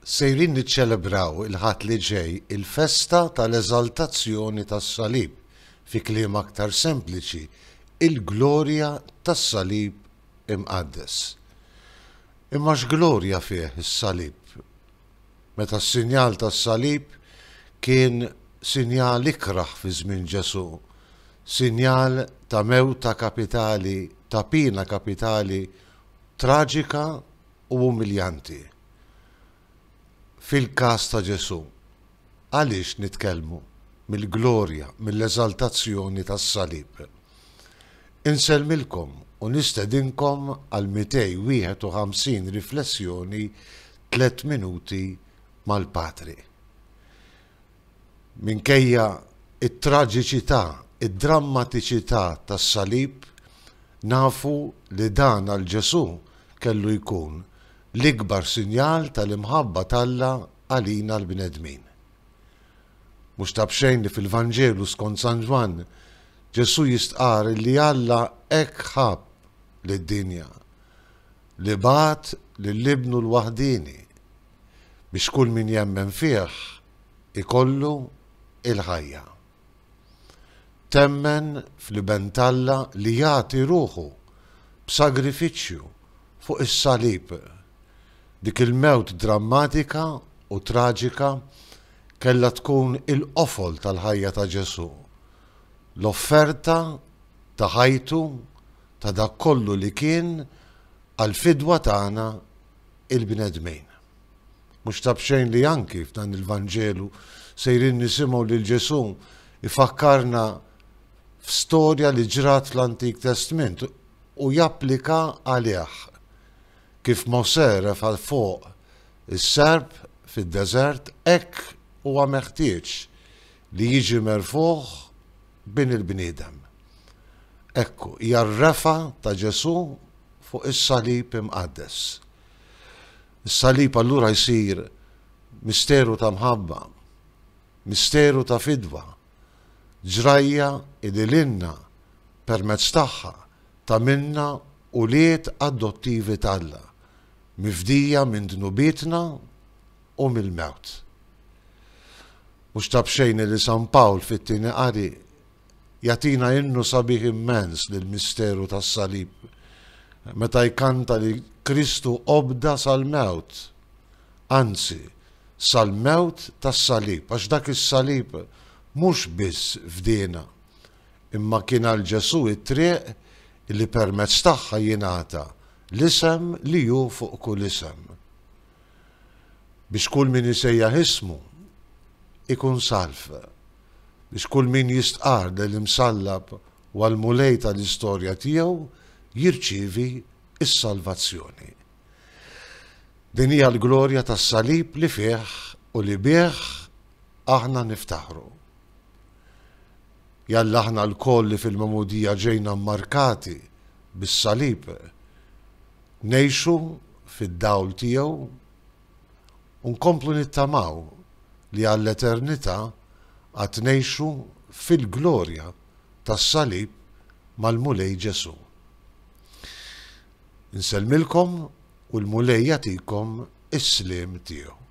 Sejrin niċċelebraw il-ħat li ġej il-festa tal-eżaltazzjoni tas-salib, fi kliem aktar sempliċi, il-glorja tas-salib imqaddes. Imma x'glorja fih is-salib? Meta s-sinjal tas-salib kien sinjal ikraħ fi żmien Ġesu, sinjal ta' mewta kapitali, ta' pina kapitali, traġika u umiljanti. Fil-każ ta' Ġesu, għaliex nitkellmu mill-glorja, mill-eżaltazzjoni tas-salib? Inselmilkom u nistedinkom għal 251 riflessjoni 3 minuti mal-Patri. Minkejja it-traġiċità, id-drammatiċità tas-salib, nafu li dan għal Ġesu kellu jkun l-ikbar sinjal tal-imħabba talla għalina l-bnedmin. Mux tabxejn li fil-Vanġelu skont San Ġwan, Ġesu jistqar li Alla hekk ħabb lid-dinja li bat lill-Ibnu l-waħdini biex kull min jemmen fih ikollu il-ħajja. Temmen fl-iben Alla li jagħti ruħu b'sagrifiċċju fuq is-salib. Dik il-mewt drammatika u traġika kellha tkun il-qofol tal-ħajja ta' Ġesu, l-offerta ta' ħajtu ta' dak kollu li kien għal-fidwa tagħna il-bnedmin. Mhux tabxejn li anki f'dan il-Vanġelu sejrin nisimgħu lil Ġesu ifakkarna f'storja li ġrat fl-Antik Testament u japplika għalih. Kif Mosè refa' fuq is-serb fid-deżert, hekk huwa meħtieġ li jiġi merfuħ bin il-bniedem. Ekku hija r-refa ta' Ġesu fuq is-salib imqaddes. Is-salib allura jsir misteru ta' mħabba, misteru ta' fidwa, ġrajja idililna permezz tagħha ta' minna u liet adottivi Alla, mifdija minn dnubietna u mill-mewt. Mhux tabxejn li San Pawl fit-tieni qari jagħtina innu sabiħ immens lill-misteru tas-salib, meta jkanta li Kristu obda sal-mewt, anzi sal-mewt tas-salib, għax dak is-salib mhux biss fdina, imma kien għal Ġesu it-triq li permezz tagħha jingħata l-isem li hu fuq kull isem. Biex kull min isejjaħ ismu ikun salf, biex kull min jistqar lill-imsallab u għall-mulej tal-istorja tiegħu jirċievi is-salvazzjoni. Din hija l-glorja tas-salib li fih u li bih aħna niftaħru. Jalla aħna l-koll li fil-Memudija ġejna mmarkati bis-salib ngħixu fid-dawl tiegħu u nkomplu nittamaw li għall-eternità għad ngħixu fil-glorja tas-salib mal-mulej Ġesu. Inselmilkom u l-mulej jagħtikom is-sliem tiegħu.